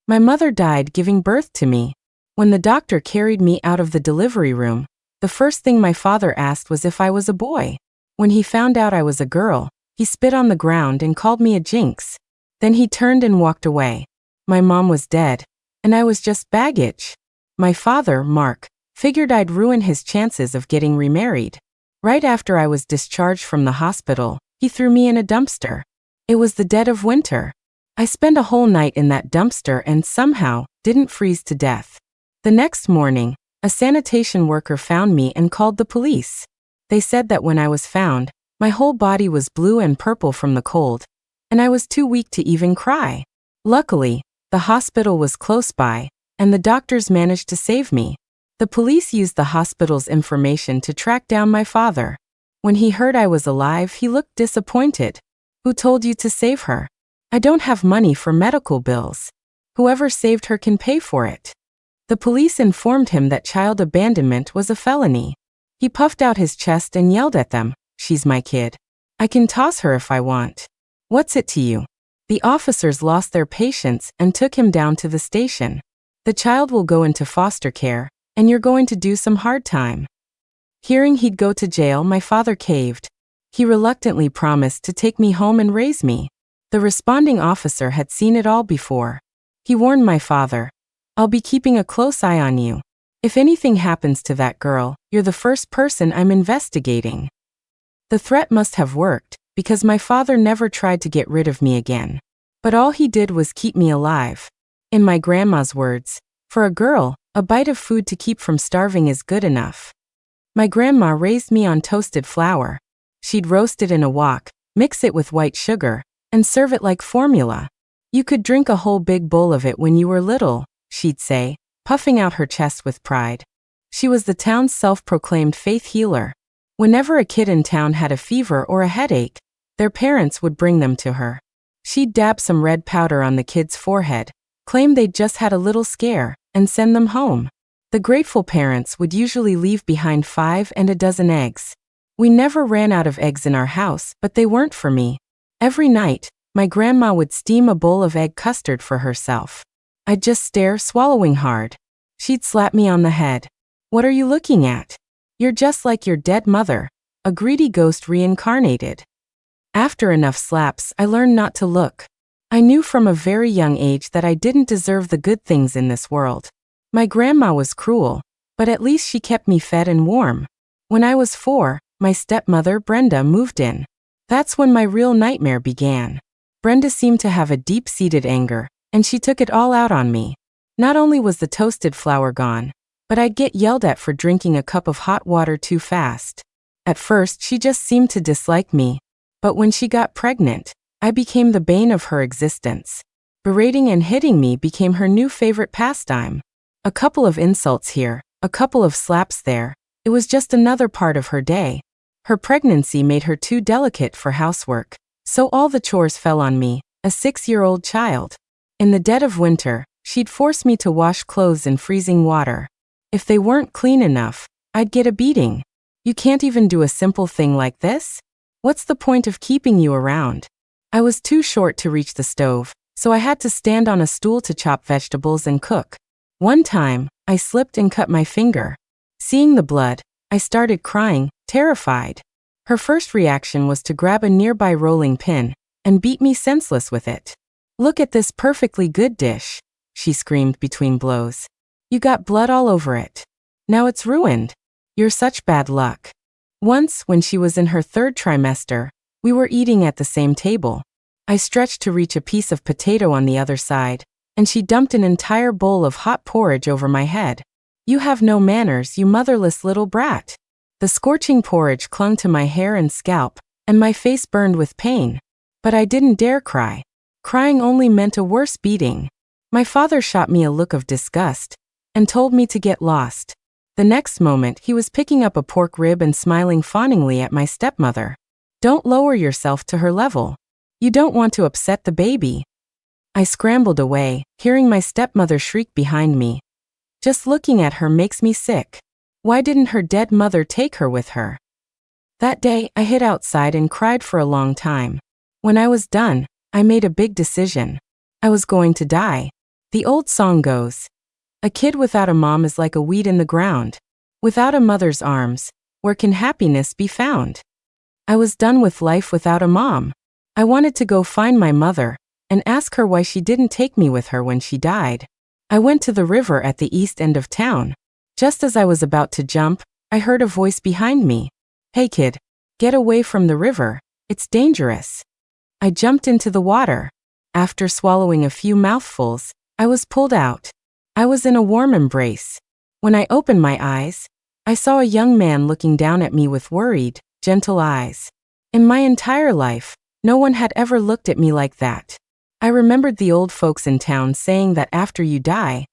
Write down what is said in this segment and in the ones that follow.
My mother died giving birth to me. When the doctor carried me out of the delivery room, the first thing my father asked was if I was a boy. When he found out I was a girl, he spit on the ground and called me a jinx. Then he turned and walked away. My mom was dead, and I was just baggage. My father, Mark, figured I'd ruin his chances of getting remarried. Right after I was discharged from the hospital, he threw me in a dumpster. It was the dead of winter. I spent a whole night in that dumpster and somehow didn't freeze to death. The next morning, a sanitation worker found me and called the police. They said that when I was found, my whole body was blue and purple from the cold, and I was too weak to even cry. Luckily, the hospital was close by, and the doctors managed to save me. The police used the hospital's information to track down my father. When he heard I was alive, he looked disappointed. Who told you to save her? I don't have money for medical bills. Whoever saved her can pay for it. The police informed him that child abandonment was a felony. He puffed out his chest and yelled at them, "She's my kid. I can toss her if I want. What's it to you?" The officers lost their patience and took him down to the station. "The child will go into foster care, and you're going to do some hard time." Hearing he'd go to jail, my father caved. He reluctantly promised to take me home and raise me. The responding officer had seen it all before. He warned my father, "I'll be keeping a close eye on you. If anything happens to that girl, you're the first person I'm investigating." The threat must have worked, because my father never tried to get rid of me again. But all he did was keep me alive. In my grandma's words, "For a girl, a bite of food to keep from starving is good enough." My grandma raised me on toasted flour. She'd roast it in a wok, mix it with white sugar, and serve it like formula. "You could drink a whole big bowl of it when you were little," she'd say, puffing out her chest with pride. She was the town's self-proclaimed faith healer. Whenever a kid in town had a fever or a headache, their parents would bring them to her. She'd dab some red powder on the kid's forehead, claim they'd just had a little scare, and send them home. The grateful parents would usually leave behind 5 and a dozen eggs. We never ran out of eggs in our house, but they weren't for me. Every night, my grandma would steam a bowl of egg custard for herself. I'd just stare, swallowing hard. She'd slap me on the head. "What are you looking at? You're just like your dead mother, a greedy ghost reincarnated." After enough slaps, I learned not to look. I knew from a very young age that I didn't deserve the good things in this world. My grandma was cruel, but at least she kept me fed and warm. When I was 4, my stepmother, Brenda, moved in. That's when my real nightmare began. Brenda seemed to have a deep-seated anger, and she took it all out on me. Not only was the toasted flour gone, but I'd get yelled at for drinking a cup of hot water too fast. At first, she just seemed to dislike me, but when she got pregnant, I became the bane of her existence. Berating and hitting me became her new favorite pastime. A couple of insults here, a couple of slaps there, it was just another part of her day. Her pregnancy made her too delicate for housework, so all the chores fell on me, a 6-year-old child. In the dead of winter, she'd force me to wash clothes in freezing water. If they weren't clean enough, I'd get a beating. "You can't even do a simple thing like this? What's the point of keeping you around?" I was too short to reach the stove, so I had to stand on a stool to chop vegetables and cook. One time, I slipped and cut my finger. Seeing the blood, I started crying, terrified. Her first reaction was to grab a nearby rolling pin and beat me senseless with it. "Look at this perfectly good dish," she screamed between blows. "You got blood all over it. Now it's ruined. You're such bad luck." Once, when she was in her 3rd trimester, we were eating at the same table. I stretched to reach a piece of potato on the other side, and she dumped an entire bowl of hot porridge over my head. "You have no manners, you motherless little brat." The scorching porridge clung to my hair and scalp, and my face burned with pain. But I didn't dare cry. Crying only meant a worse beating. My father shot me a look of disgust and told me to get lost. The next moment, he was picking up a pork rib and smiling fawningly at my stepmother. "Don't lower yourself to her level. You don't want to upset the baby." I scrambled away, hearing my stepmother shriek behind me. Just looking at her makes me sick. Why didn't her dead mother take her with her? That day, I hid outside and cried for a long time. When I was done, I made a big decision. I was going to die. The old song goes, "A kid without a mom is like a weed in the ground. Without a mother's arms, where can happiness be found?" I was done with life without a mom. I wanted to go find my mother and ask her why she didn't take me with her when she died. I went to the river at the east end of town. Just as I was about to jump, I heard a voice behind me. "Hey kid, get away from the river, it's dangerous." I jumped into the water. After swallowing a few mouthfuls, I was pulled out. I was in a warm embrace. When I opened my eyes, I saw a young man looking down at me with worried, gentle eyes. In my entire life, no one had ever looked at me like that. I remembered the old folks in town saying that after you die,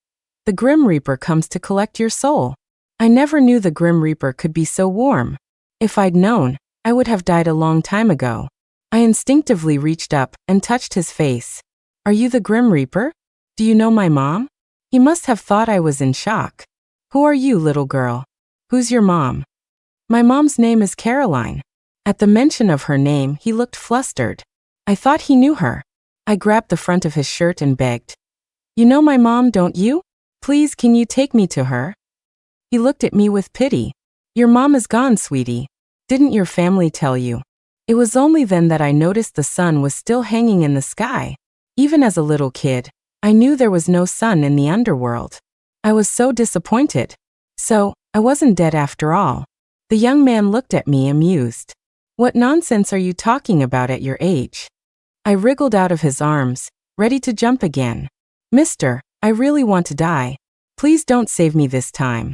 the Grim Reaper comes to collect your soul. I never knew the Grim Reaper could be so warm. If I'd known, I would have died a long time ago. I instinctively reached up and touched his face. "Are you the Grim Reaper? Do you know my mom?" He must have thought I was in shock. "Who are you, little girl? Who's your mom?" "My mom's name is Caroline." At the mention of her name, he looked flustered. I thought he knew her. I grabbed the front of his shirt and begged, "You know my mom, don't you? Please, can you take me to her?" He looked at me with pity. "Your mom is gone, sweetie. Didn't your family tell you?" It was only then that I noticed the sun was still hanging in the sky. Even as a little kid, I knew there was no sun in the underworld. I was so disappointed. So, I wasn't dead after all. The young man looked at me amused. "What nonsense are you talking about at your age?" I wriggled out of his arms, ready to jump again. "Mister, I really want to die. Please don't save me this time."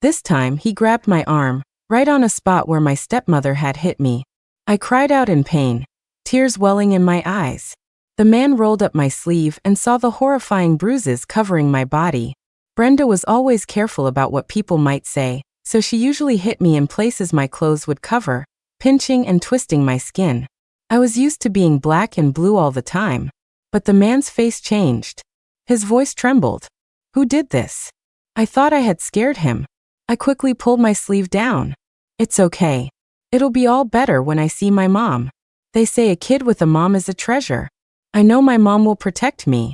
This time he grabbed my arm, right on a spot where my stepmother had hit me. I cried out in pain, tears welling in my eyes. The man rolled up my sleeve and saw the horrifying bruises covering my body. Brenda was always careful about what people might say, so she usually hit me in places my clothes would cover, pinching and twisting my skin. I was used to being black and blue all the time, but the man's face changed. His voice trembled. "Who did this?" I thought I had scared him. I quickly pulled my sleeve down. "It's okay. It'll be all better when I see my mom. They say a kid with a mom is a treasure. I know my mom will protect me."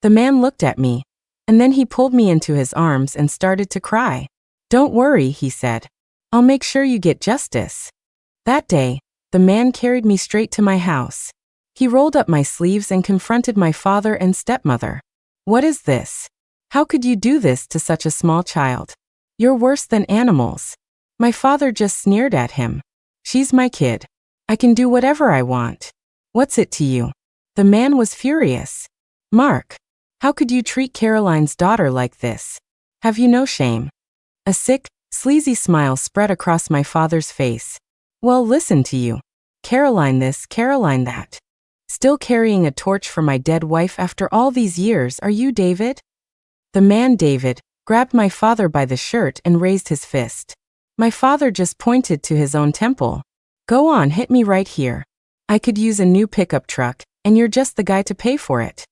The man looked at me, and then he pulled me into his arms and started to cry. "Don't worry," he said. "I'll make sure you get justice." That day, the man carried me straight to my house. He rolled up my sleeves and confronted my father and stepmother. "What is this? How could you do this to such a small child? You're worse than animals." My father just sneered at him. "She's my kid. I can do whatever I want. What's it to you?" The man was furious. "Mark, how could you treat Caroline's daughter like this? Have you no shame?" A sick, sleazy smile spread across my father's face. "Well, listen to you. Caroline this, Caroline that. Still carrying a torch for my dead wife after all these years, are you David?" The man, David, grabbed my father by the shirt and raised his fist. My father just pointed to his own temple. "Go on, hit me right here. I could use a new pickup truck, and you're just the guy to pay for it."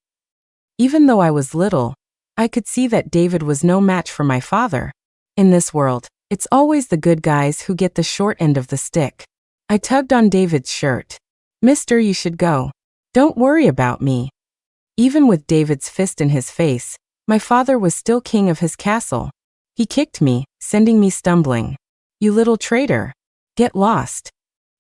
Even though I was little, I could see that David was no match for my father. In this world, it's always the good guys who get the short end of the stick. I tugged on David's shirt. "Mister, you should go. Don't worry about me." Even with David's fist in his face, my father was still king of his castle. He kicked me, sending me stumbling. "You little traitor. Get lost."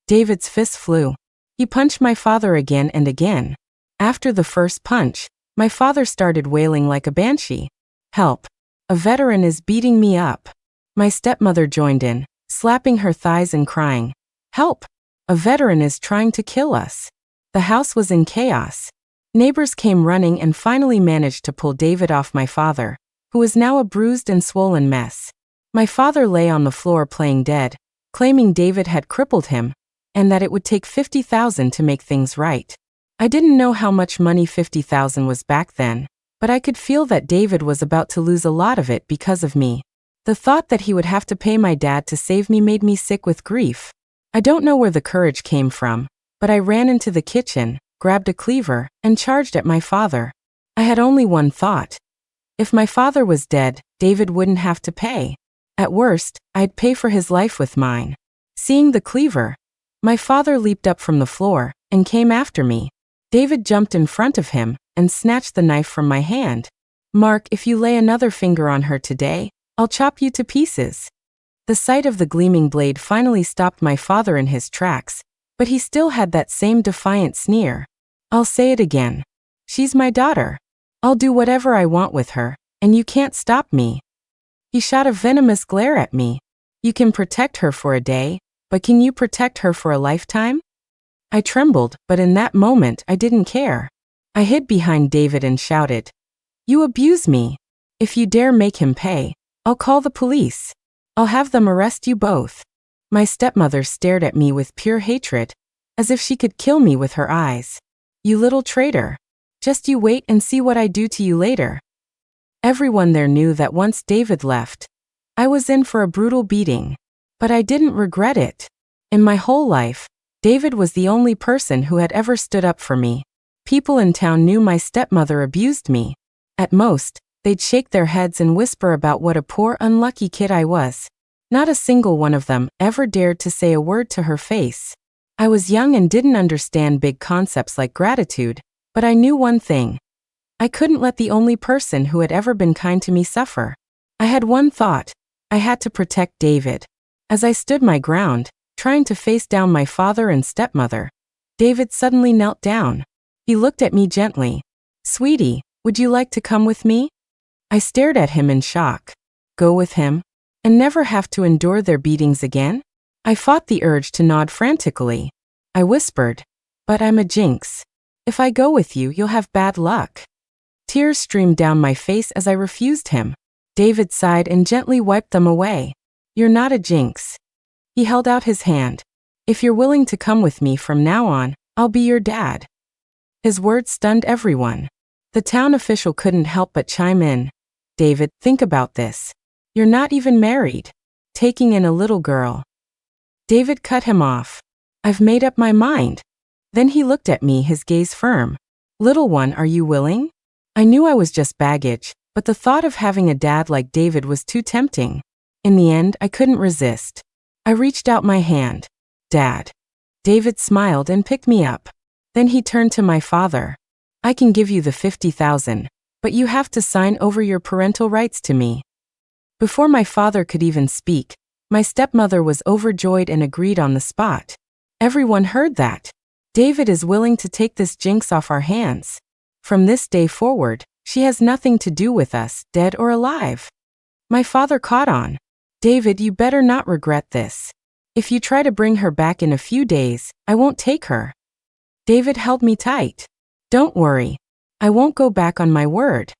David's fist flew. He punched my father again and again. After the first punch, my father started wailing like a banshee. "Help. A veteran is beating me up." My stepmother joined in, slapping her thighs and crying, "Help! A veteran is trying to kill us." The house was in chaos. Neighbors came running and finally managed to pull David off my father, who was now a bruised and swollen mess. My father lay on the floor playing dead, claiming David had crippled him, and that it would take $50,000 to make things right. I didn't know how much money $50,000 was back then, but I could feel that David was about to lose a lot of it because of me. The thought that he would have to pay my dad to save me made me sick with grief. I don't know where the courage came from, but I ran into the kitchen, grabbed a cleaver, and charged at my father. I had only one thought. If my father was dead, David wouldn't have to pay. At worst, I'd pay for his life with mine. Seeing the cleaver, my father leaped up from the floor and came after me. David jumped in front of him and snatched the knife from my hand. Mark, if you lay another finger on her today, I'll chop you to pieces. The sight of the gleaming blade finally stopped my father in his tracks, but he still had that same defiant sneer. I'll say it again. She's my daughter. I'll do whatever I want with her, and you can't stop me. He shot a venomous glare at me. You can protect her for a day, but can you protect her for a lifetime? I trembled, but in that moment I didn't care. I hid behind David and shouted, "You abuse me. If you dare make him pay, I'll call the police. I'll have them arrest you both." My stepmother stared at me with pure hatred, as if she could kill me with her eyes. "You little traitor. Just you wait and see what I do to you later." Everyone there knew that once David left, I was in for a brutal beating. But I didn't regret it. In my whole life, David was the only person who had ever stood up for me. People in town knew my stepmother abused me. At most, they'd shake their heads and whisper about what a poor, unlucky kid I was. Not a single one of them ever dared to say a word to her face. I was young and didn't understand big concepts like gratitude, but I knew one thing. I couldn't let the only person who had ever been kind to me suffer. I had one thought. I had to protect David. As I stood my ground, trying to face down my father and stepmother, David suddenly knelt down. He looked at me gently. "Sweetie, would you like to come with me?" I stared at him in shock. Go with him? And never have to endure their beatings again? I fought the urge to nod frantically. I whispered, "But I'm a jinx. If I go with you, you'll have bad luck." Tears streamed down my face as I refused him. David sighed and gently wiped them away. "You're not a jinx." He held out his hand. "If you're willing to come with me from now on, I'll be your dad." His words stunned everyone. The town official couldn't help but chime in. "David, think about this. You're not even married. Taking in a little girl." David cut him off. "I've made up my mind." Then he looked at me, his gaze firm. "Little one, are you willing?" I knew I was just baggage, but the thought of having a dad like David was too tempting. In the end, I couldn't resist. I reached out my hand. "Dad." David smiled and picked me up. Then he turned to my father. "I can give you the 50,000, but you have to sign over your parental rights to me." Before my father could even speak, my stepmother was overjoyed and agreed on the spot. Everyone heard that. David is willing to take this jinx off our hands. From this day forward, she has nothing to do with us, dead or alive. My father caught on. "David, you better not regret this. If you try to bring her back in a few days, I won't take her." David held me tight. "Don't worry. I won't go back on my word."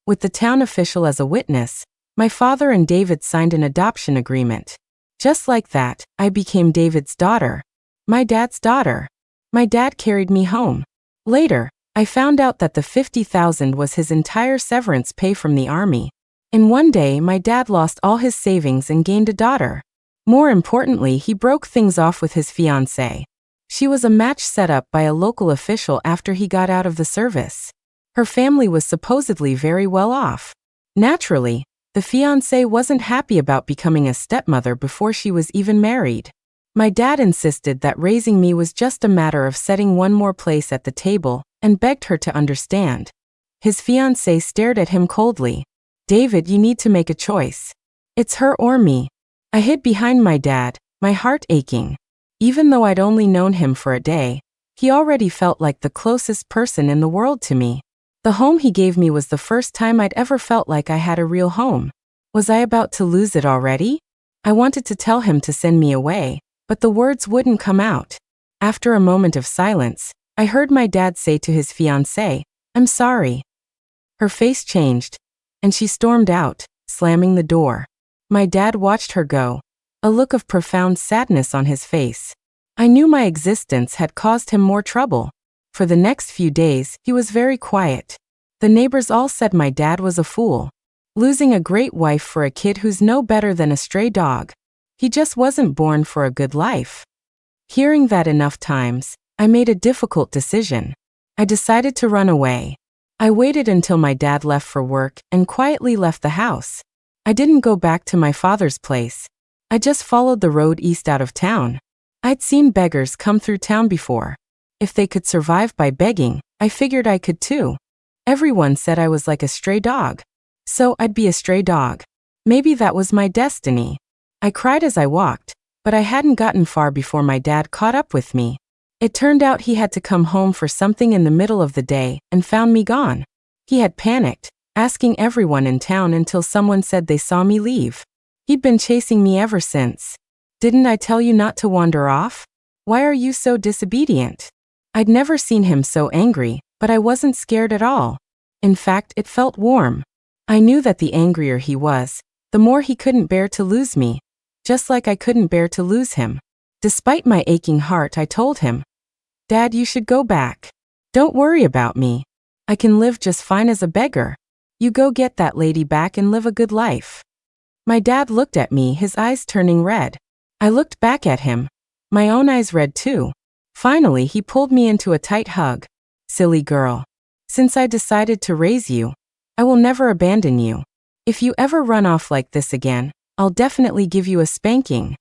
With the town official as a witness, my father and David signed an adoption agreement. Just like that, I became David's daughter. My dad's daughter. My dad carried me home. Later, I found out that the 50,000 was his entire severance pay from the army. In one day, my dad lost all his savings and gained a daughter. More importantly, he broke things off with his fiancée. She was a match set up by a local official after he got out of the service. Her family was supposedly very well off. Naturally, the fiancée wasn't happy about becoming a stepmother before she was even married. My dad insisted that raising me was just a matter of setting one more place at the table, and begged her to understand. His fiancée stared at him coldly. "David, you need to make a choice. It's her or me." I hid behind my dad, my heart aching. Even though I'd only known him for a day, he already felt like the closest person in the world to me. The home he gave me was the first time I'd ever felt like I had a real home. Was I about to lose it already? I wanted to tell him to send me away, but the words wouldn't come out. After a moment of silence, I heard my dad say to his fiancée, "I'm sorry." Her face changed, and she stormed out, slamming the door. My dad watched her go, a look of profound sadness on his face. I knew my existence had caused him more trouble. For the next few days, he was very quiet. The neighbors all said my dad was a fool. Losing a great wife for a kid who's no better than a stray dog. He just wasn't born for a good life. Hearing that enough times, I made a difficult decision. I decided to run away. I waited until my dad left for work and quietly left the house. I didn't go back to my father's place. I just followed the road east out of town. I'd seen beggars come through town before. If they could survive by begging, I figured I could too. Everyone said I was like a stray dog. So I'd be a stray dog. Maybe that was my destiny. I cried as I walked, but I hadn't gotten far before my dad caught up with me. It turned out he had to come home for something in the middle of the day and found me gone. He had panicked, asking everyone in town until someone said they saw me leave. He'd been chasing me ever since. Didn't I tell you not to wander off? Why are you so disobedient? I'd never seen him so angry, but I wasn't scared at all. In fact, it felt warm. I knew that the angrier he was, the more he couldn't bear to lose me, just like I couldn't bear to lose him. Despite my aching heart, I told him, "Dad, you should go back. Don't worry about me. I can live just fine as a beggar. You go get that lady back and live a good life." My dad looked at me, his eyes turning red. I looked back at him, my own eyes red too. Finally, he pulled me into a tight hug. "Silly girl. Since I decided to raise you, I will never abandon you. If you ever run off like this again, I'll definitely give you a spanking."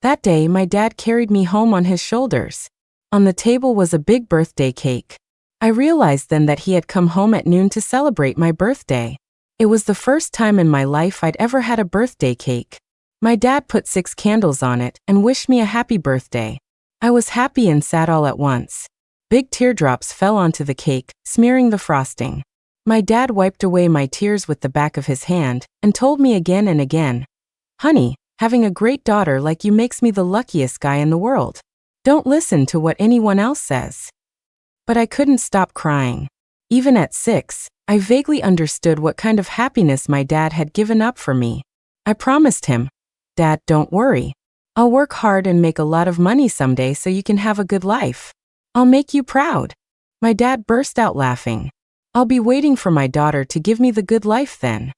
That day, my dad carried me home on his shoulders. On the table was a big birthday cake. I realized then that he had come home at noon to celebrate my birthday. It was the first time in my life I'd ever had a birthday cake. My dad put 6 candles on it and wished me a happy birthday. I was happy and sad all at once. Big teardrops fell onto the cake, smearing the frosting. My dad wiped away my tears with the back of his hand and told me again and again, "Honey, having a great daughter like you makes me the luckiest guy in the world. Don't listen to what anyone else says." But I couldn't stop crying. Even at 6, I vaguely understood what kind of happiness my dad had given up for me. I promised him, "Dad, don't worry. I'll work hard and make a lot of money someday so you can have a good life. I'll make you proud." My dad burst out laughing. "I'll be waiting for my daughter to give me the good life then."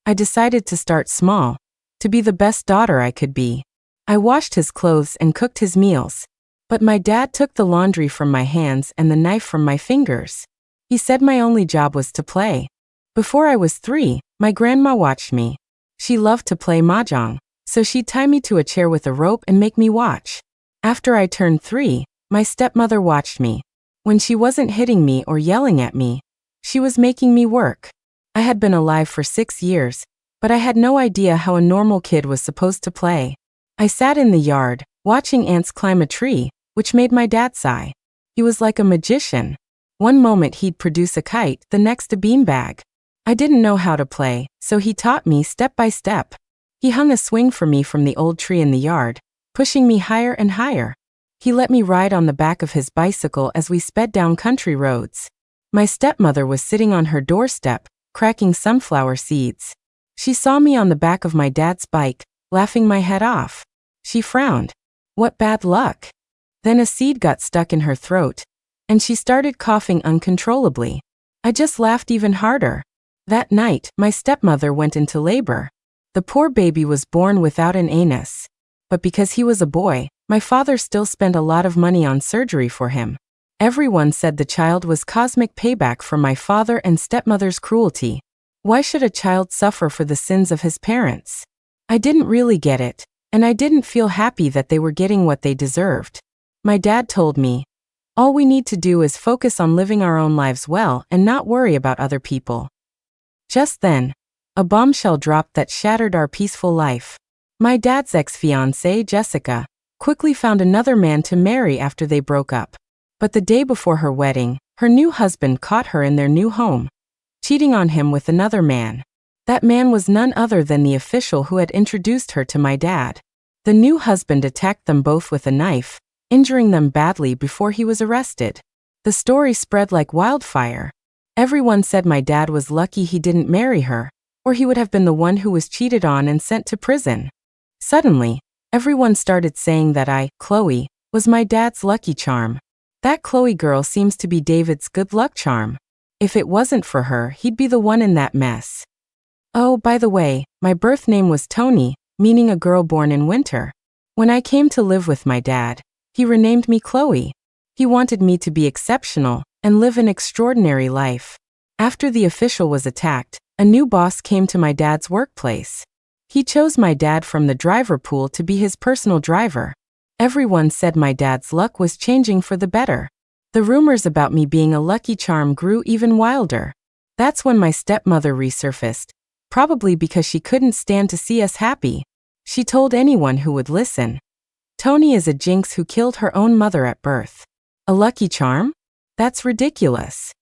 I decided to start small, to be the best daughter I could be. I washed his clothes and cooked his meals. But my dad took the laundry from my hands and the knife from my fingers. He said my only job was to play. Before I was 3, my grandma watched me. She loved to play mahjong, so she'd tie me to a chair with a rope and make me watch. After I turned 3, my stepmother watched me. When she wasn't hitting me or yelling at me, she was making me work. I had been alive for 6 years, but I had no idea how a normal kid was supposed to play. I sat in the yard, watching ants climb a tree, which made my dad sigh. He was like a magician. One moment he'd produce a kite, the next a beanbag. I didn't know how to play, so he taught me step by step. He hung a swing for me from the old tree in the yard, pushing me higher and higher. He let me ride on the back of his bicycle as we sped down country roads. My stepmother was sitting on her doorstep, cracking sunflower seeds. She saw me on the back of my dad's bike, laughing my head off. She frowned. What bad luck. Then a seed got stuck in her throat, and she started coughing uncontrollably. I just laughed even harder. That night, my stepmother went into labor. The poor baby was born without an anus. But because he was a boy, my father still spent a lot of money on surgery for him. Everyone said the child was cosmic payback for my father and stepmother's cruelty. Why should a child suffer for the sins of his parents? I didn't really get it, and I didn't feel happy that they were getting what they deserved. My dad told me, "All we need to do is focus on living our own lives well and not worry about other people." Just then, a bombshell dropped that shattered our peaceful life. My dad's ex-fiancée, Jessica, quickly found another man to marry after they broke up. But the day before her wedding, her new husband caught her in their new home, cheating on him with another man. That man was none other than the official who had introduced her to my dad. The new husband attacked them both with a knife, injuring them badly before he was arrested. The story spread like wildfire. Everyone said my dad was lucky he didn't marry her, or he would have been the one who was cheated on and sent to prison. Suddenly, everyone started saying that I, Chloe, was my dad's lucky charm. That Chloe girl seems to be David's good luck charm. If it wasn't for her, he'd be the one in that mess. Oh, by the way, my birth name was Tony, meaning a girl born in winter. When I came to live with my dad, he renamed me Chloe. He wanted me to be exceptional and live an extraordinary life. After the official was attacked, a new boss came to my dad's workplace. He chose my dad from the driver pool to be his personal driver. Everyone said my dad's luck was changing for the better. The rumors about me being a lucky charm grew even wilder. That's when my stepmother resurfaced, probably because she couldn't stand to see us happy. She told anyone who would listen. Tony is a jinx who killed her own mother at birth. A lucky charm? That's ridiculous.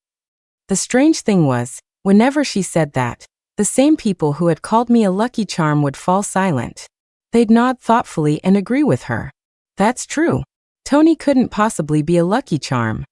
The strange thing was, whenever she said that, the same people who had called me a lucky charm would fall silent. They'd nod thoughtfully and agree with her. That's true. Tony couldn't possibly be a lucky charm.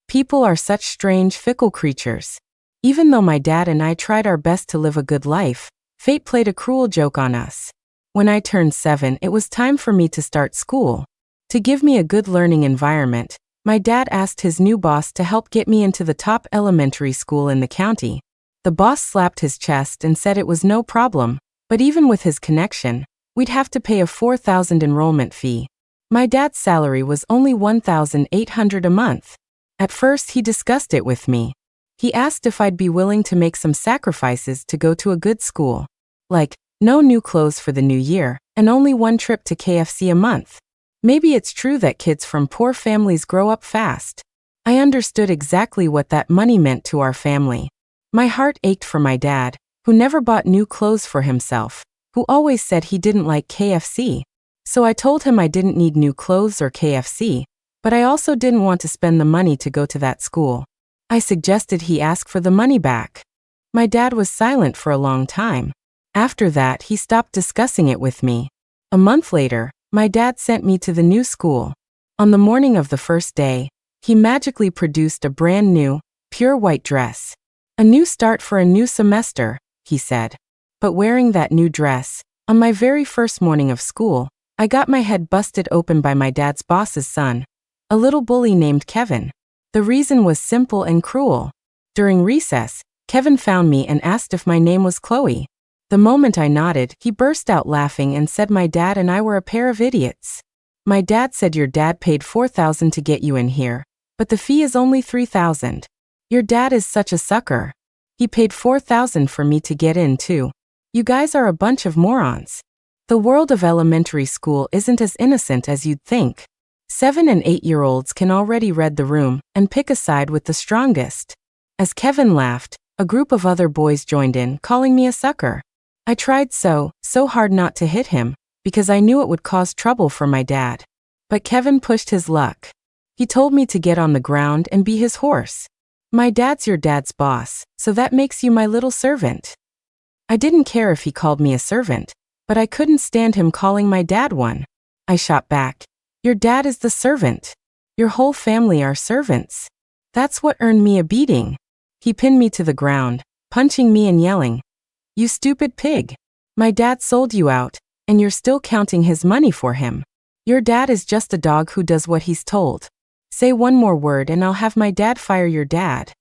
People are such strange, fickle creatures. Even though my dad and I tried our best to live a good life, fate played a cruel joke on us. When I turned 7, it was time for me to start school. To give me a good learning environment, my dad asked his new boss to help get me into the top elementary school in the county. The boss slapped his chest and said it was no problem, but even with his connection, we'd have to pay a $4,000 enrollment fee. My dad's salary was only $1,800 a month. At first, he discussed it with me. He asked if I'd be willing to make some sacrifices to go to a good school. Like, no new clothes for the new year, and only one trip to KFC a month. Maybe it's true that kids from poor families grow up fast. I understood exactly what that money meant to our family. My heart ached for my dad, who never bought new clothes for himself, who always said he didn't like KFC. So I told him I didn't need new clothes or KFC, but I also didn't want to spend the money to go to that school. I suggested he ask for the money back. My dad was silent for a long time. After that, he stopped discussing it with me. A month later, my dad sent me to the new school. On the morning of the first day, he magically produced a brand new, pure white dress. A new start for a new semester, he said. But wearing that new dress, on my very first morning of school, I got my head busted open by my dad's boss's son, a little bully named Kevin. The reason was simple and cruel. During recess, Kevin found me and asked if my name was Chloe. The moment I nodded, he burst out laughing and said my dad and I were a pair of idiots. My dad said your dad paid $4,000 to get you in here, but the fee is only $3,000. Your dad is such a sucker. He paid $4,000 for me to get in too. You guys are a bunch of morons. The world of elementary school isn't as innocent as you'd think. 7- and 8-year-olds can already read the room and pick a side with the strongest. As Kevin laughed, a group of other boys joined in, calling me a sucker. I tried so hard not to hit him, because I knew it would cause trouble for my dad. But Kevin pushed his luck. He told me to get on the ground and be his horse. My dad's your dad's boss, so that makes you my little servant. I didn't care if he called me a servant, but I couldn't stand him calling my dad one. I shot back. Your dad is the servant. Your whole family are servants. That's what earned me a beating. He pinned me to the ground, punching me and yelling, "You stupid pig. My dad sold you out, and you're still counting his money for him. Your dad is just a dog who does what he's told. Say one more word and I'll have my dad fire your dad."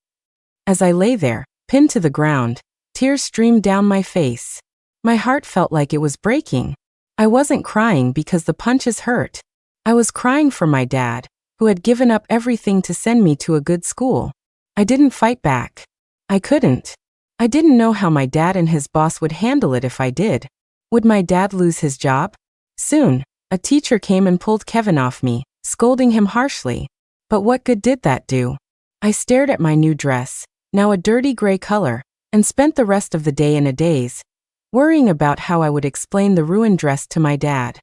As I lay there, pinned to the ground, tears streamed down my face. My heart felt like it was breaking. I wasn't crying because the punches hurt. I was crying for my dad, who had given up everything to send me to a good school. I didn't fight back. I couldn't. I didn't know how my dad and his boss would handle it if I did. Would my dad lose his job? Soon, a teacher came and pulled Kevin off me, scolding him harshly. But what good did that do? I stared at my new dress, now a dirty gray color, and spent the rest of the day in a daze, worrying about how I would explain the ruined dress to my dad.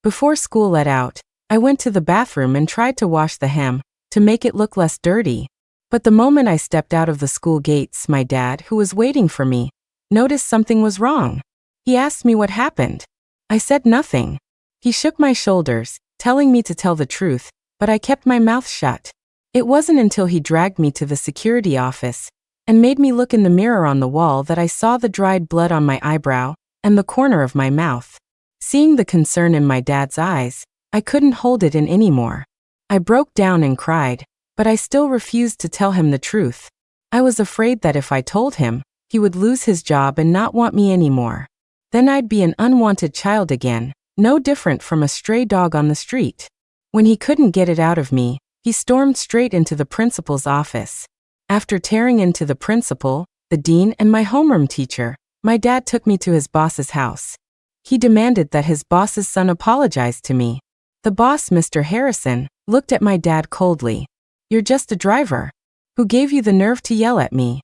Before school let out, I went to the bathroom and tried to wash the hem, to make it look less dirty. But the moment I stepped out of the school gates, my dad, who was waiting for me, noticed something was wrong. He asked me what happened. I said nothing. He shook my shoulders, telling me to tell the truth, but I kept my mouth shut. It wasn't until he dragged me to the security office and made me look in the mirror on the wall that I saw the dried blood on my eyebrow and the corner of my mouth. Seeing the concern in my dad's eyes, I couldn't hold it in anymore. I broke down and cried, but I still refused to tell him the truth. I was afraid that if I told him, he would lose his job and not want me anymore. Then I'd be an unwanted child again, no different from a stray dog on the street. When he couldn't get it out of me, he stormed straight into the principal's office. After tearing into the principal, the dean, and my homeroom teacher, my dad took me to his boss's house. He demanded that his boss's son apologize to me. The boss, Mr. Harrison, looked at my dad coldly. You're just a driver. Who gave you the nerve to yell at me?"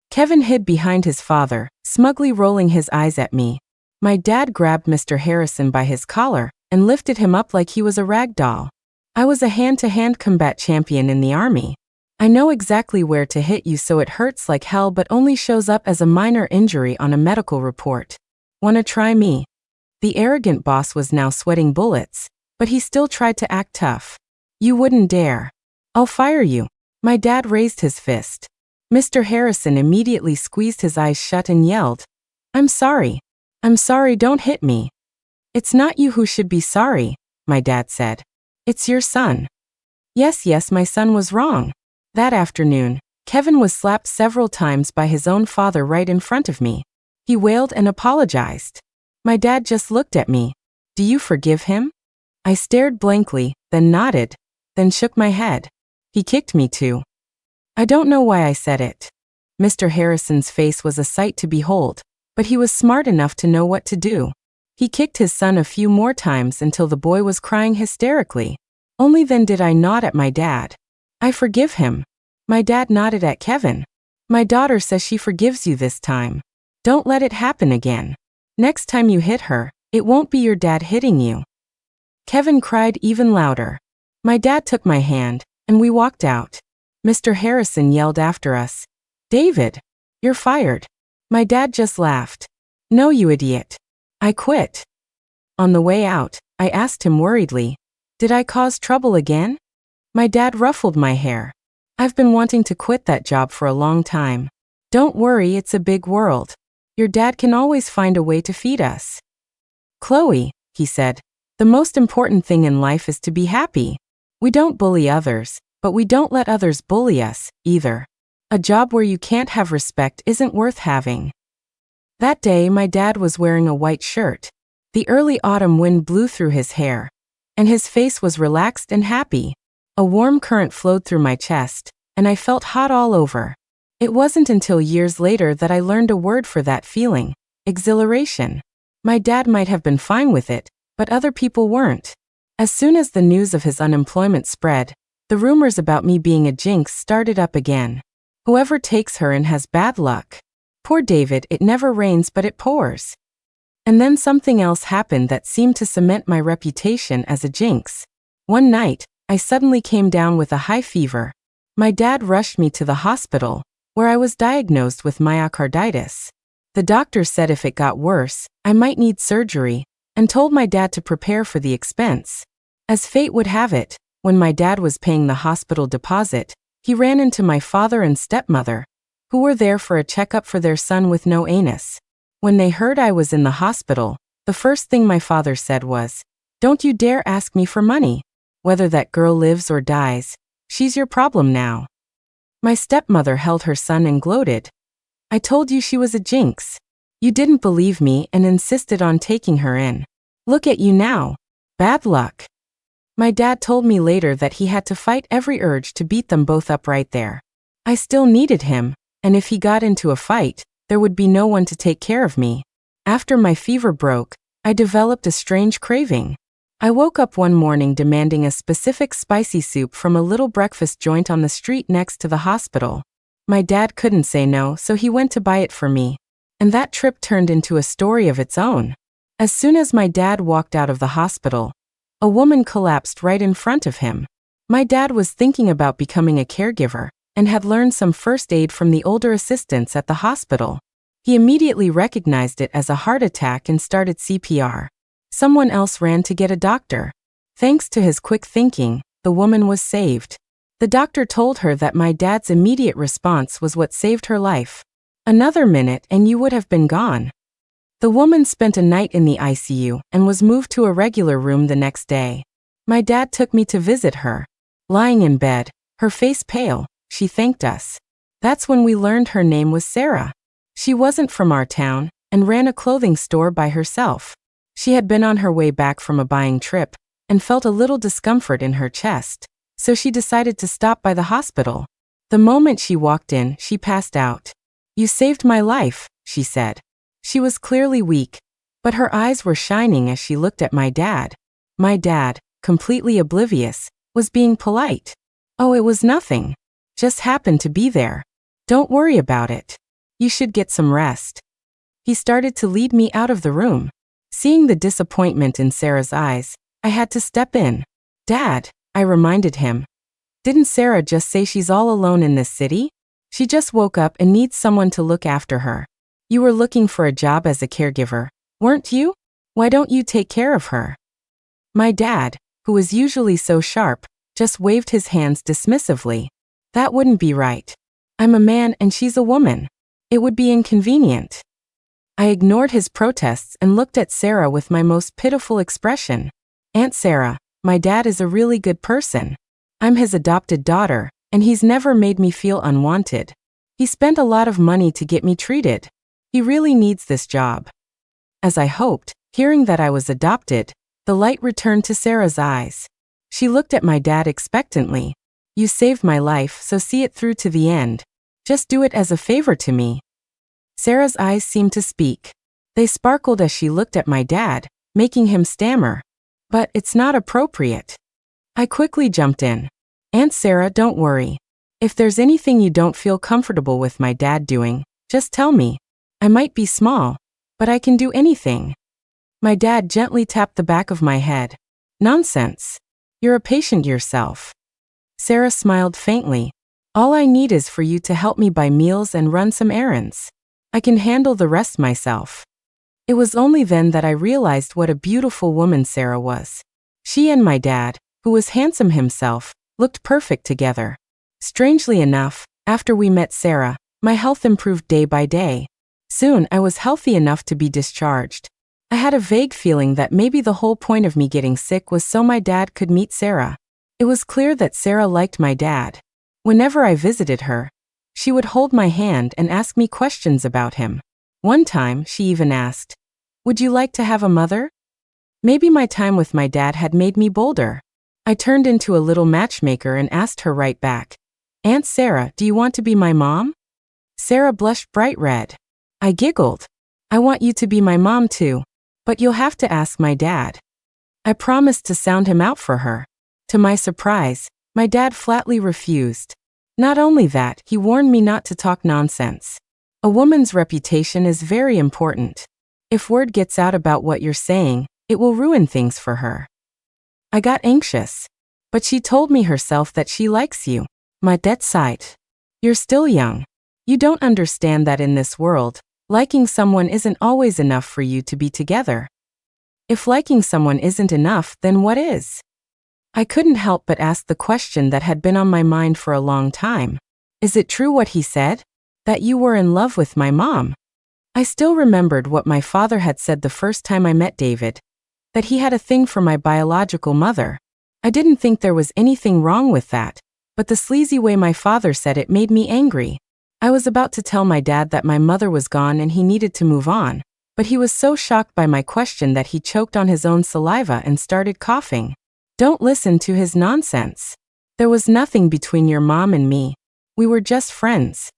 Kevin hid behind his father, smugly rolling his eyes at me. My dad grabbed Mr. Harrison by his collar and lifted him up like he was a rag doll. "I was a hand-to-hand combat champion in the army. I know exactly where to hit you so it hurts like hell but only shows up as a minor injury on a medical report. Wanna try me?" The arrogant boss was now sweating bullets, but he still tried to act tough. "You wouldn't dare. I'll fire you." My dad raised his fist. Mr. Harrison immediately squeezed his eyes shut and yelled, "I'm sorry. I'm sorry, don't hit me." "It's not you who should be sorry," my dad said. "It's your son." Yes, my son was wrong. That afternoon, Kevin was slapped several times by his own father right in front of me. He wailed and apologized. My dad just looked at me. "Do you forgive him?" I stared blankly, then nodded, then shook my head. "He kicked me too." I don't know why I said it. Mr. Harrison's face was a sight to behold, but he was smart enough to know what to do. He kicked his son a few more times until the boy was crying hysterically. Only then did I nod at my dad. "I forgive him." My dad nodded at Kevin. "My daughter says she forgives you this time. Don't let it happen again. Next time you hit her, it won't be your dad hitting you." Kevin cried even louder. My dad took my hand, and we walked out. Mr. Harrison yelled after us, "David, you're fired." My dad just laughed. "No, you idiot. I quit." On the way out, I asked him worriedly, "Did I cause trouble again?" My dad ruffled my hair. "I've been wanting to quit that job for a long time. Don't worry, it's a big world. Your dad can always find a way to feed us." "Chloe," he said, "the most important thing in life is to be happy. We don't bully others, but we don't let others bully us, either. A job where you can't have respect isn't worth having." That day, my dad was wearing a white shirt. The early autumn wind blew through his hair, and his face was relaxed and happy. A warm current flowed through my chest, and I felt hot all over. It wasn't until years later that I learned a word for that feeling: exhilaration. My dad might have been fine with it, but other people weren't. As soon as the news of his unemployment spread, the rumors about me being a jinx started up again. "Whoever takes her in has bad luck. Poor David, it never rains but it pours." And then something else happened that seemed to cement my reputation as a jinx. One night, I suddenly came down with a high fever. My dad rushed me to the hospital, where I was diagnosed with myocarditis. The doctor said if it got worse, I might need surgery, and told my dad to prepare for the expense. As fate would have it, when my dad was paying the hospital deposit, he ran into my father and stepmother, who were there for a checkup for their son with no anus. When they heard I was in the hospital, the first thing my father said was, "Don't you dare ask me for money. Whether that girl lives or dies, she's your problem now." My stepmother held her son and gloated, "I told you she was a jinx. You didn't believe me and insisted on taking her in. Look at you now. Bad luck." My dad told me later that he had to fight every urge to beat them both up right there. I still needed him, and if he got into a fight, there would be no one to take care of me. After my fever broke, I developed a strange craving. I woke up one morning demanding a specific spicy soup from a little breakfast joint on the street next to the hospital. My dad couldn't say no, so he went to buy it for me. And that trip turned into a story of its own. As soon as my dad walked out of the hospital, a woman collapsed right in front of him. My dad was thinking about becoming a caregiver and had learned some first aid from the older assistants at the hospital. He immediately recognized it as a heart attack and started CPR. Someone else ran to get a doctor. Thanks to his quick thinking, the woman was saved. The doctor told her that my dad's immediate response was what saved her life. Another minute and you would have been gone. The woman spent a night in the ICU and was moved to a regular room the next day. My dad took me to visit her. Lying in bed, her face pale, she thanked us. That's when we learned her name was Sarah. She wasn't from our town and ran a clothing store by herself. She had been on her way back from a buying trip and felt a little discomfort in her chest, so she decided to stop by the hospital. The moment she walked in, she passed out. "You saved my life," she said. She was clearly weak, but her eyes were shining as she looked at my dad. My dad, completely oblivious, was being polite. "Oh, it was nothing. Just happened to be there. Don't worry about it. You should get some rest." He started to lead me out of the room. Seeing the disappointment in Sarah's eyes, I had to step in. "Dad," I reminded him. "Didn't Sarah just say she's all alone in this city? She just woke up and needs someone to look after her. You were looking for a job as a caregiver, weren't you? Why don't you take care of her?" My dad, who was usually so sharp, just waved his hands dismissively. "That wouldn't be right. I'm a man and she's a woman. It would be inconvenient." I ignored his protests and looked at Sarah with my most pitiful expression. "Aunt Sarah, my dad is a really good person. I'm his adopted daughter, and he's never made me feel unwanted. He spent a lot of money to get me treated. He really needs this job." As I hoped, hearing that I was adopted, the light returned to Sarah's eyes. She looked at my dad expectantly. "You saved my life, so see it through to the end. Just do it as a favor to me." Sarah's eyes seemed to speak. They sparkled as she looked at my dad, making him stammer. "But it's not appropriate." I quickly jumped in. "Aunt Sarah, don't worry. If there's anything you don't feel comfortable with my dad doing, just tell me. I might be small, but I can do anything." My dad gently tapped the back of my head. "Nonsense. You're a patient yourself." Sarah smiled faintly. "All I need is for you to help me buy meals and run some errands. I can handle the rest myself." It was only then that I realized what a beautiful woman Sarah was. She and my dad, who was handsome himself, looked perfect together. Strangely enough, after we met Sarah, my health improved day by day. Soon I was healthy enough to be discharged. I had a vague feeling that maybe the whole point of me getting sick was so my dad could meet Sarah. It was clear that Sarah liked my dad. Whenever I visited her, she would hold my hand and ask me questions about him. One time, she even asked, "Would you like to have a mother?" Maybe my time with my dad had made me bolder. I turned into a little matchmaker and asked her right back, "Aunt Sarah, do you want to be my mom?" Sarah blushed bright red. I giggled. "I want you to be my mom too, but you'll have to ask my dad." I promised to sound him out for her. To my surprise, my dad flatly refused. Not only that, he warned me not to talk nonsense. A woman's reputation is very important. If word gets out about what you're saying, it will ruin things for her. I got anxious. "But she told me herself that she likes you." My dad sighed. "You're still young. You don't understand that in this world, liking someone isn't always enough for you to be together. If liking someone isn't enough, then what is?" I couldn't help but ask the question that had been on my mind for a long time. "Is it true what he said? That you were in love with my mom?" I still remembered what my father had said the first time I met David, that he had a thing for my biological mother. I didn't think there was anything wrong with that, but the sleazy way my father said it made me angry. I was about to tell my dad that my mother was gone and he needed to move on, but he was so shocked by my question that he choked on his own saliva and started coughing. "Don't listen to his nonsense. There was nothing between your mom and me. We were just friends."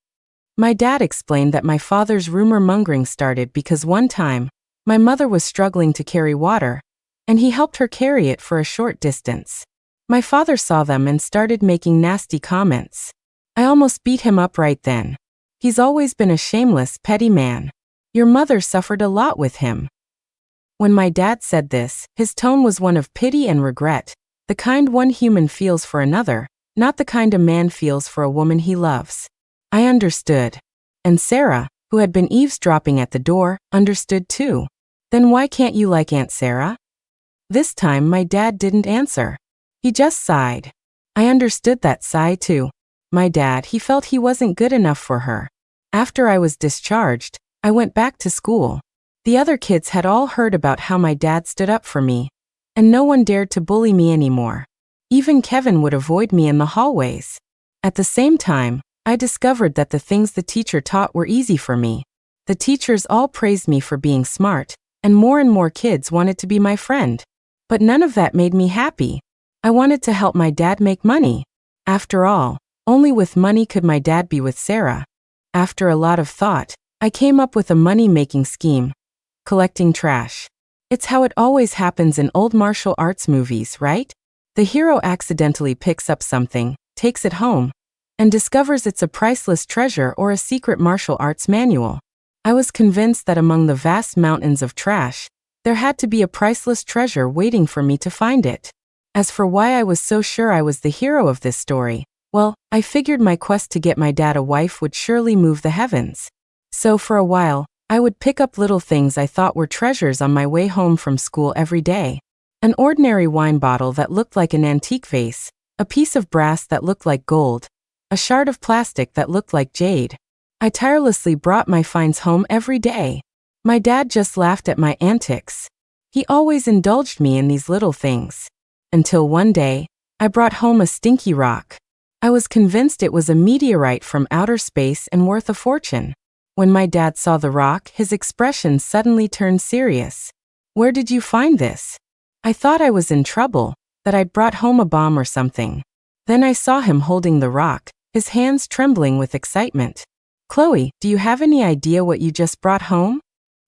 My dad explained that my father's rumor-mongering started because one time, my mother was struggling to carry water, and he helped her carry it for a short distance. My father saw them and started making nasty comments. I almost beat him up right then. He's always been a shameless, petty man. Your mother suffered a lot with him. When my dad said this, his tone was one of pity and regret, the kind one human feels for another, not the kind a man feels for a woman he loves. I understood. And Sarah, who had been eavesdropping at the door, understood too. "Then why can't you like Aunt Sarah?" This time my dad didn't answer. He just sighed. I understood that sigh too. My dad, he felt he wasn't good enough for her. After I was discharged, I went back to school. The other kids had all heard about how my dad stood up for me, and no one dared to bully me anymore. Even Kevin would avoid me in the hallways. At the same time, I discovered that the things the teacher taught were easy for me. The teachers all praised me for being smart, and more kids wanted to be my friend. But none of that made me happy. I wanted to help my dad make money. After all, only with money could my dad be with Sarah. After a lot of thought, I came up with a money-making scheme: collecting trash. It's how it always happens in old martial arts movies, right? The hero accidentally picks up something, takes it home, and discovers it's a priceless treasure or a secret martial arts manual. I was convinced that among the vast mountains of trash, there had to be a priceless treasure waiting for me to find it. As for why I was so sure I was the hero of this story, well, I figured my quest to get my dad a wife would surely move the heavens. So for a while, I would pick up little things I thought were treasures on my way home from school every day. An ordinary wine bottle that looked like an antique vase, a piece of brass that looked like gold, a shard of plastic that looked like jade. I tirelessly brought my finds home every day. My dad just laughed at my antics. He always indulged me in these little things. Until one day, I brought home a stinky rock. I was convinced it was a meteorite from outer space and worth a fortune. When my dad saw the rock, his expression suddenly turned serious. "Where did you find this?" I thought I was in trouble, that I'd brought home a bomb or something. Then I saw him holding the rock, his hands trembling with excitement. "Chloe, do you have any idea what you just brought home?"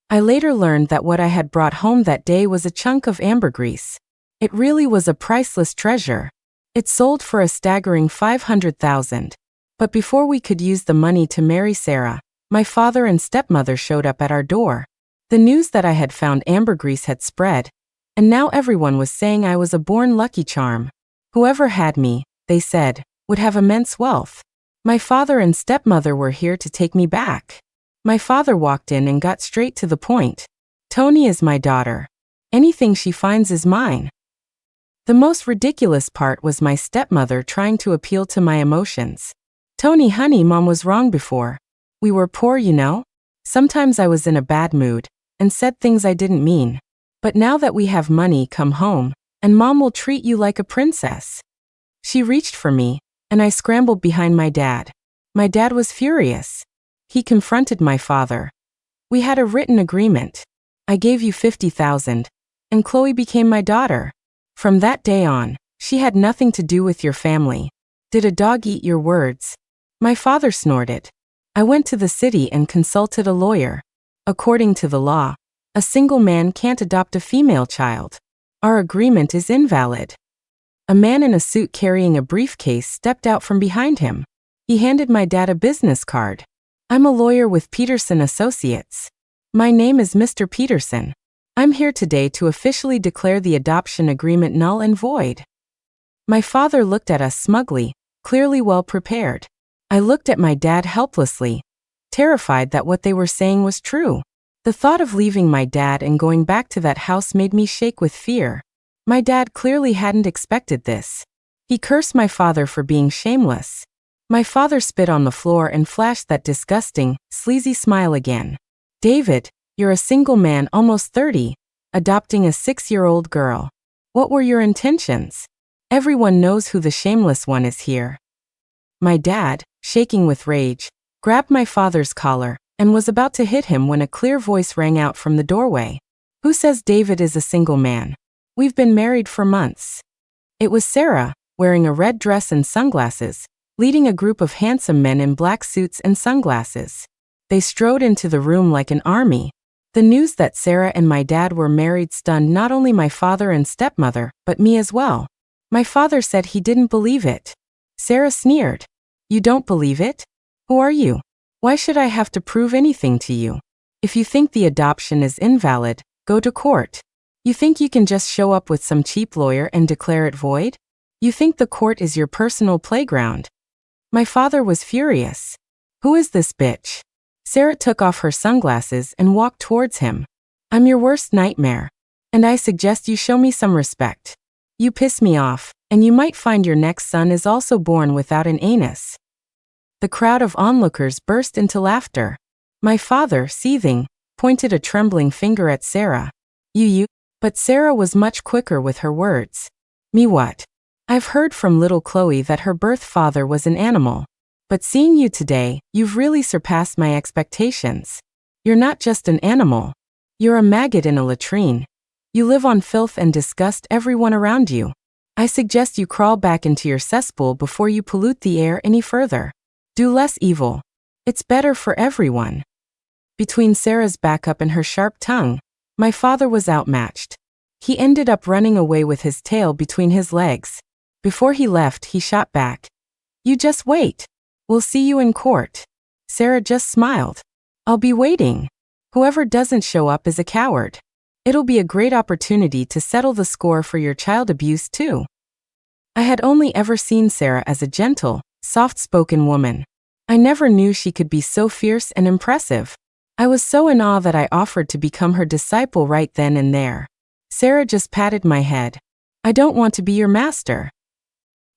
I later learned that what I had brought home that day was a chunk of ambergris. It really was a priceless treasure. It sold for a staggering $500,000. But before we could use the money to marry Sarah, my father and stepmother showed up at our door. The news that I had found ambergris had spread, and now everyone was saying I was a born lucky charm. Whoever had me, they said, would have immense wealth. My father and stepmother were here to take me back. My father walked in and got straight to the point. "Tony is my daughter. Anything she finds is mine." The most ridiculous part was my stepmother trying to appeal to my emotions. "Tony, honey, Mom was wrong before. We were poor, you know. Sometimes I was in a bad mood and said things I didn't mean. But now that we have money, come home, and Mom will treat you like a princess." She reached for me, and I scrambled behind my dad. My dad was furious. He confronted my father. "We had a written agreement. I gave you $50,000, and Chloe became my daughter. From that day on, she had nothing to do with your family. Did a dog eat your words?" My father snorted. "I went to the city and consulted a lawyer. According to the law, a single man can't adopt a female child. Our agreement is invalid." A man in a suit carrying a briefcase stepped out from behind him. He handed my dad a business card. "I'm a lawyer with Peterson Associates. My name is Mr. Peterson. I'm here today to officially declare the adoption agreement null and void." My father looked at us smugly, clearly well prepared. I looked at my dad helplessly, terrified that what they were saying was true. The thought of leaving my dad and going back to that house made me shake with fear. My dad clearly hadn't expected this. He cursed my father for being shameless. My father spit on the floor and flashed that disgusting, sleazy smile again. "David, you're a single man, almost 30, adopting a 6-year-old girl. What were your intentions? Everyone knows who the shameless one is here." My dad, shaking with rage, grabbed my father's collar and was about to hit him when a clear voice rang out from the doorway. "Who says David is a single man? We've been married for months." It was Sarah, wearing a red dress and sunglasses, leading a group of handsome men in black suits and sunglasses. They strode into the room like an army. The news that Sarah and my dad were married stunned not only my father and stepmother, but me as well. My father said he didn't believe it. Sarah sneered. "You don't believe it? Who are you? Why should I have to prove anything to you? If you think the adoption is invalid, go to court. You think you can just show up with some cheap lawyer and declare it void? You think the court is your personal playground?" My father was furious. "Who is this bitch?" Sarah took off her sunglasses and walked towards him. "I'm your worst nightmare. And I suggest you show me some respect. You piss me off, and you might find your next son is also born without an anus." The crowd of onlookers burst into laughter. My father, seething, pointed a trembling finger at Sarah. You. But Sarah was much quicker with her words. "Me what? I've heard from little Chloe that her birth father was an animal. But seeing you today, you've really surpassed my expectations. You're not just an animal. You're a maggot in a latrine. You live on filth and disgust everyone around you. I suggest you crawl back into your cesspool before you pollute the air any further. Do less evil. It's better for everyone." Between Sarah's backup and her sharp tongue, my father was outmatched. He ended up running away with his tail between his legs. Before he left, he shot back, You just wait. We'll see you in court. Sarah just smiled. I'll be waiting. Whoever doesn't show up is a coward. It'll be a great opportunity to settle the score for your child abuse too. I had only ever seen Sarah as a gentle, soft-spoken woman. I never knew she could be so fierce and impressive. I was so in awe that I offered to become her disciple right then and there. Sarah just patted my head. I don't want to be your master.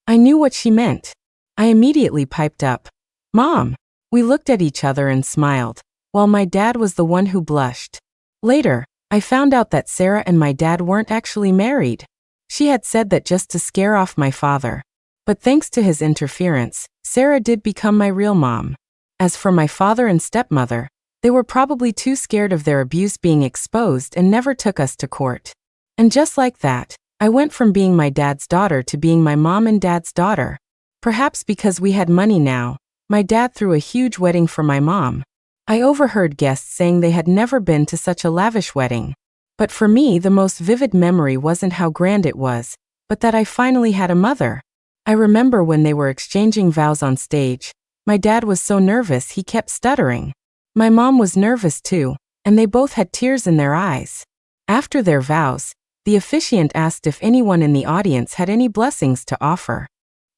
I knew what she meant. I immediately piped up, Mom. We looked at each other and smiled, while my dad was the one who blushed. Later, I found out that Sarah and my dad weren't actually married. She had said that just to scare off my father. But thanks to his interference, Sarah did become my real mom. As for my father and stepmother, they were probably too scared of their abuse being exposed and never took us to court. And just like that, I went from being my dad's daughter to being my mom and dad's daughter. Perhaps because we had money now, my dad threw a huge wedding for my mom. I overheard guests saying they had never been to such a lavish wedding. But for me, the most vivid memory wasn't how grand it was, but that I finally had a mother. I remember when they were exchanging vows on stage, my dad was so nervous he kept stuttering. My mom was nervous too, and they both had tears in their eyes. After their vows, the officiant asked if anyone in the audience had any blessings to offer.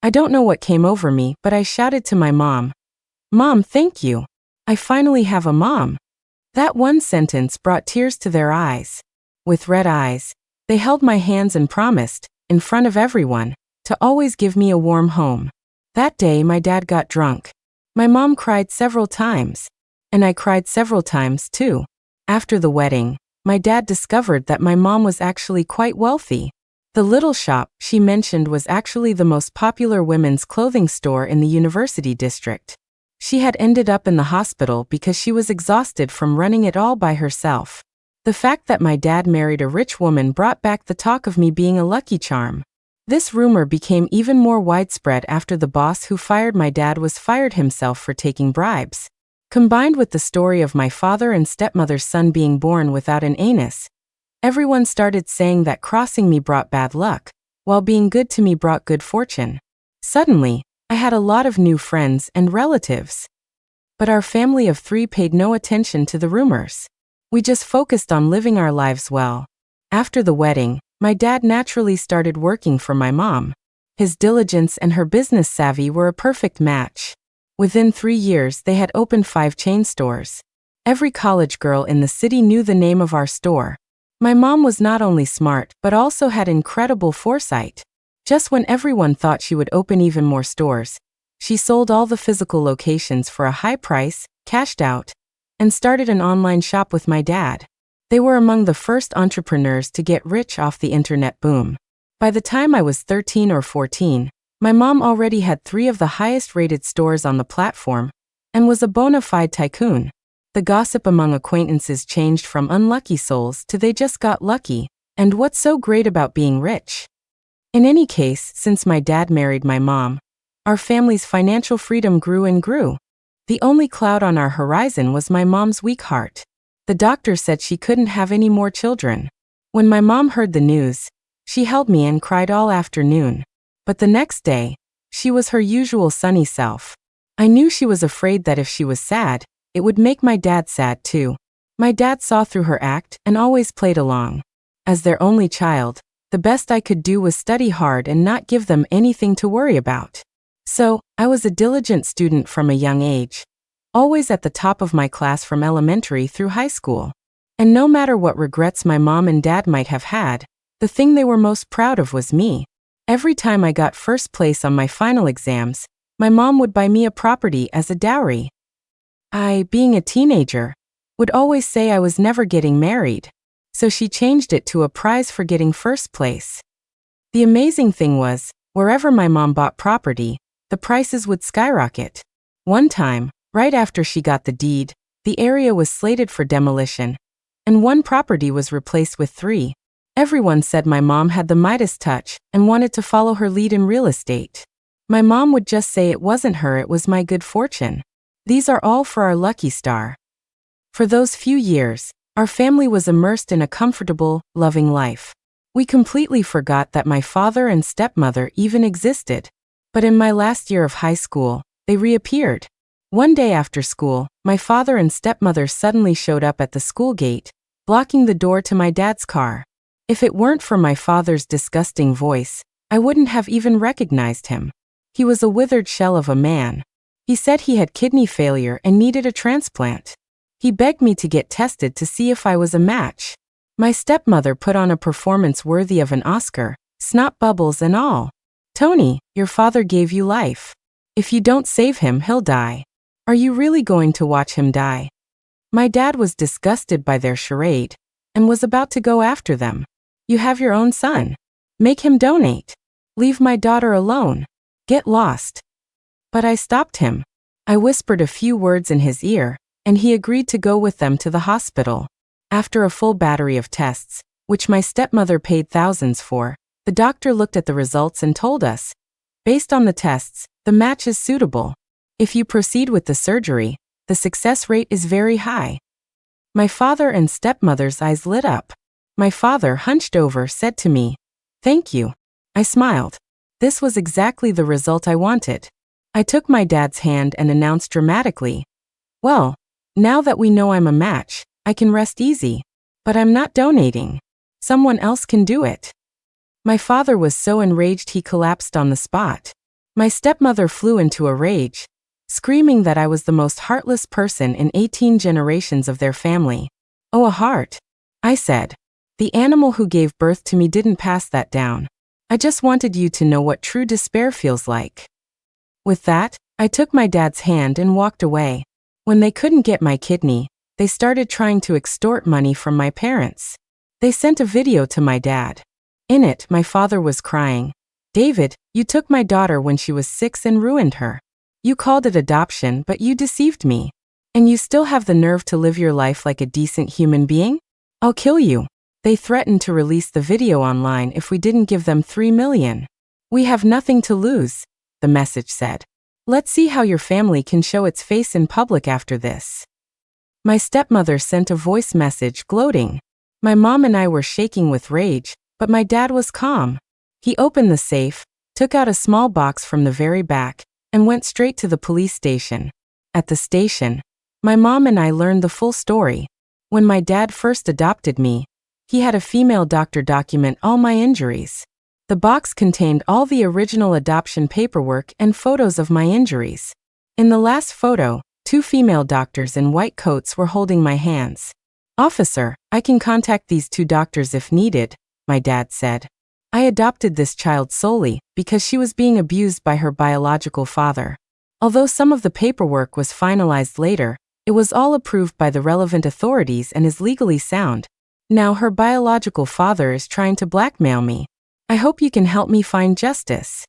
I don't know what came over me, but I shouted to my mom, Mom, thank you. I finally have a mom. That one sentence brought tears to their eyes. With red eyes, they held my hands and promised, in front of everyone, to always give me a warm home. That day my dad got drunk. My mom cried several times. And I cried several times too. After the wedding, my dad discovered that my mom was actually quite wealthy. The little shop she mentioned was actually the most popular women's clothing store in the university district. She had ended up in the hospital because she was exhausted from running it all by herself. The fact that my dad married a rich woman brought back the talk of me being a lucky charm. This rumor became even more widespread after the boss who fired my dad was fired himself for taking bribes. Combined with the story of my father and stepmother's son being born without an anus, everyone started saying that crossing me brought bad luck, while being good to me brought good fortune. Suddenly, I had a lot of new friends and relatives. But our family of 3 paid no attention to the rumors. We just focused on living our lives well. After the wedding, my dad naturally started working for my mom. His diligence and her business savvy were a perfect match. Within 3 years, they had opened 5 chain stores. Every college girl in the city knew the name of our store. My mom was not only smart, but also had incredible foresight. Just when everyone thought she would open even more stores, she sold all the physical locations for a high price, cashed out, and started an online shop with my dad. They were among the first entrepreneurs to get rich off the internet boom. By the time I was 13 or 14, my mom already had 3 of the highest-rated stores on the platform and was a bona fide tycoon. The gossip among acquaintances changed from unlucky souls to they just got lucky, and what's so great about being rich? In any case, since my dad married my mom, our family's financial freedom grew and grew. The only cloud on our horizon was my mom's weak heart. The doctor said she couldn't have any more children. When my mom heard the news, she held me and cried all afternoon. But the next day, she was her usual sunny self. I knew she was afraid that if she was sad, it would make my dad sad too. My dad saw through her act and always played along. As their only child, the best I could do was study hard and not give them anything to worry about. So, I was a diligent student from a young age, always at the top of my class from elementary through high school. And no matter what regrets my mom and dad might have had, the thing they were most proud of was me. Every time I got first place on my final exams, my mom would buy me a property as a dowry. I, being a teenager, would always say I was never getting married, so she changed it to a prize for getting first place. The amazing thing was, wherever my mom bought property, the prices would skyrocket. One time, right after she got the deed, the area was slated for demolition, and one property was replaced with 3. Everyone said my mom had the Midas touch and wanted to follow her lead in real estate. My mom would just say it wasn't her, it was my good fortune. These are all for our lucky star. For those few years, our family was immersed in a comfortable, loving life. We completely forgot that my father and stepmother even existed. But in my last year of high school, they reappeared. One day after school, my father and stepmother suddenly showed up at the school gate, blocking the door to my dad's car. If it weren't for my father's disgusting voice, I wouldn't have even recognized him. He was a withered shell of a man. He said he had kidney failure and needed a transplant. He begged me to get tested to see if I was a match. My stepmother put on a performance worthy of an Oscar, snot bubbles and all. "Tony, your father gave you life. If you don't save him, he'll die. Are you really going to watch him die?" My dad was disgusted by their charade and was about to go after them. "You have your own son. Make him donate. Leave my daughter alone. Get lost." But I stopped him. I whispered a few words in his ear, and he agreed to go with them to the hospital. After a full battery of tests, which my stepmother paid thousands for, the doctor looked at the results and told us, "Based on the tests, the match is suitable. If you proceed with the surgery, the success rate is very high." My father and stepmother's eyes lit up. My father, hunched over, said to me, "Thank you." I smiled. This was exactly the result I wanted. I took my dad's hand and announced dramatically, "Well, now that we know I'm a match, I can rest easy. But I'm not donating. Someone else can do it." My father was so enraged he collapsed on the spot. My stepmother flew into a rage, screaming that I was the most heartless person in 18 generations of their family. "Oh, a heart," I said. "The animal who gave birth to me didn't pass that down. I just wanted you to know what true despair feels like." With that, I took my dad's hand and walked away. When they couldn't get my kidney, they started trying to extort money from my parents. They sent a video to my dad. In it, my father was crying, "David, you took my daughter when she was 6 and ruined her. You called it adoption, but you deceived me. And you still have the nerve to live your life like a decent human being? I'll kill you." They threatened to release the video online if we didn't give them $3 million. "We have nothing to lose," the message said. "Let's see how your family can show its face in public after this." My stepmother sent a voice message gloating. My mom and I were shaking with rage, but my dad was calm. He opened the safe, took out a small box from the very back, and went straight to the police station. At the station, my mom and I learned the full story. When my dad first adopted me, he had a female doctor document all my injuries. The box contained all the original adoption paperwork and photos of my injuries. In the last photo, 2 female doctors in white coats were holding my hands. "Officer, I can contact these 2 doctors if needed," my dad said. I adopted this child solely because she was being abused by her biological father. Although some of the paperwork was finalized later, it was all approved by the relevant authorities and is legally sound. Now her biological father is trying to blackmail me. I hope you can help me find justice.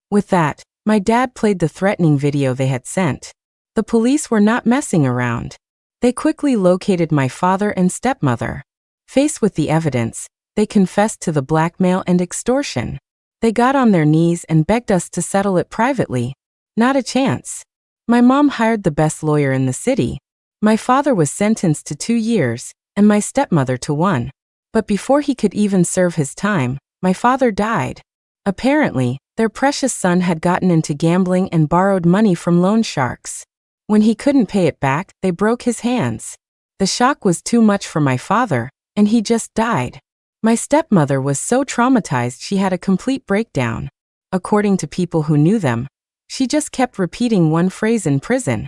With that, my dad played the threatening video they had sent. The police were not messing around. They quickly located my father and stepmother. Faced with the evidence, they confessed to the blackmail and extortion. They got on their knees and begged us to settle it privately. Not a chance. My mom hired the best lawyer in the city. My father was sentenced to 2 years, and my stepmother to 1. But before he could even serve his time, my father died. Apparently, their precious son had gotten into gambling and borrowed money from loan sharks. When he couldn't pay it back, they broke his hands. The shock was too much for my father, and he just died. My stepmother was so traumatized she had a complete breakdown. According to people who knew them, she just kept repeating one phrase in prison: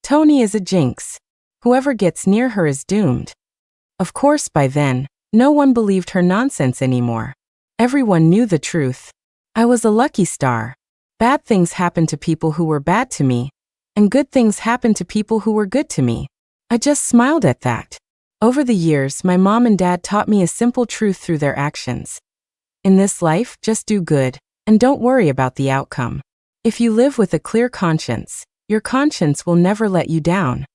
"Tony is a jinx. Whoever gets near her is doomed." Of course, by then, no one believed her nonsense anymore. Everyone knew the truth. I was a lucky star. Bad things happened to people who were bad to me, and good things happened to people who were good to me. I just smiled at that. Over the years, my mom and dad taught me a simple truth through their actions. In this life, just do good, and don't worry about the outcome. If you live with a clear conscience, your conscience will never let you down.